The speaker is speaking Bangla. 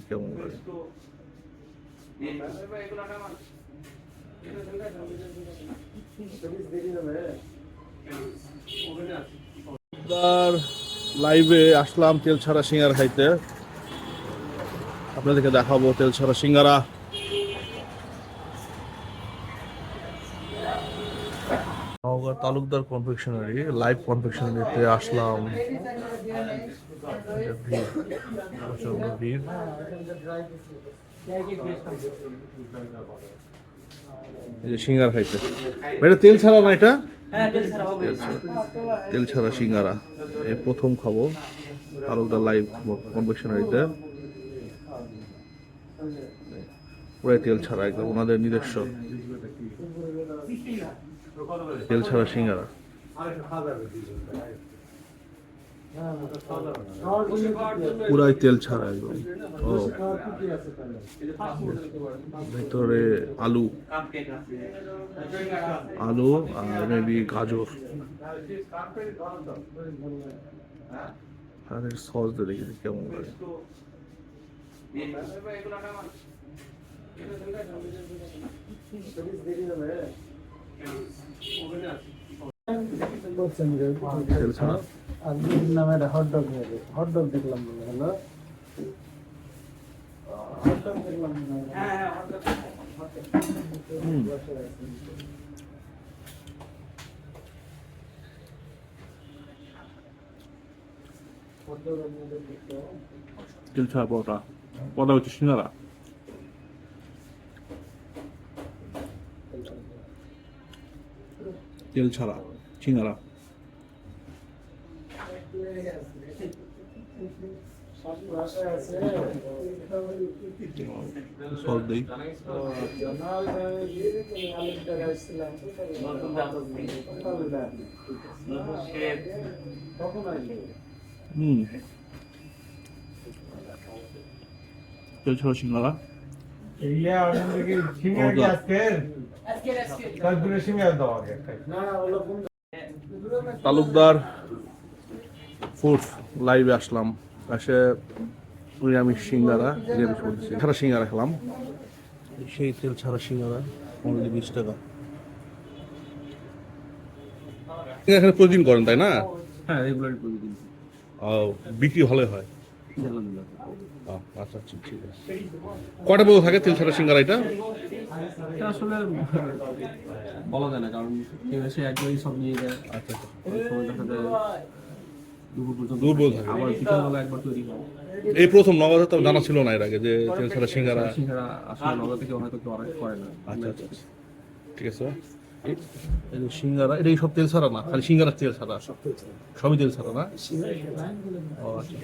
কেমন লাগে। লাইভে আসলাম তেল ছাড়া সিঙ্গারা খাইতে, আপনাদেরকে দেখাবো তেল ছাড়া সিঙ্গারা। নওগাঁ তালুকদার কনফেকশনারি, লাইভ কনফেকশনারিতে আসলাম। প্রচন্ড ভিড়। এই যে সিঙ্গারা খাইতে, এটা তেল ছাড়া না, এটা তেল ছাড়া সিঙ্গারা এই প্রথম খাবো তালুকদার লাইভ কনফেকশনারিতে। পুরাই তেল ছাড়া, একদম ওনাদের নিজস্ব তেল ছাড়া সিঙ্গারা। পুরাই তেল ছাড়া একদম। ও ভিতরে আলু আলু আর মেবি গাজর আর সস দিয়ে দেখি কেমন লাগে। তেল ছাড়া নামে হটডগ হটডগ দেখলাম মনে হলো, হটডগ দেখলাম মনে হলো। তেল ছাড়া পরোটা, পরোটা হচ্ছে সিঙ্গারা। তেল ছাড়া সিঙ্গারা। সস দেই। তেল ছাড়া সিঙ্গারা। তালুকদার ফুডস লাইভে আসলাম, পাশে নিরামিষ সিঙ্গারা, নিরামিষ বলছি ছাড়া সিঙ্গারা খেলাম। সেই তেল ছাড়া সিঙ্গারা অনলি 20 টাকা। এখানে প্রতিদিন করেন তাই না? হ্যাঁ, রেগুলার প্রতিদিন। বিক্রি ভালো হয়? আচ্ছা আচ্ছা, ঠিক আছে। কটা পর্যন্ত থাকে তেল ছাড়া সিঙ্গারা? এটা আসলে বলা যায় না, কারণ কেউ এসে একবারই সব নিয়ে যায়। আচ্ছা আচ্ছা, দুপুর পর্যন্ত থাকে। আবার বিকালবেলা একবার তৈরি হয়। এই প্রথম নগদে তো জানা ছিল না এর আগে যে তেল ছাড়া সিঙ্গারা। আসলে নগদ থেকে হয়তো কেউ অর্ডার করে না। আচ্ছা আচ্ছা, ঠিক আছে। এই যে সিঙ্গারা, এটা সব তেল ছাড়া না, খালি সিঙ্গারা তেল ছাড়া? সবই তেল ছাড়া না? ও আচ্ছা।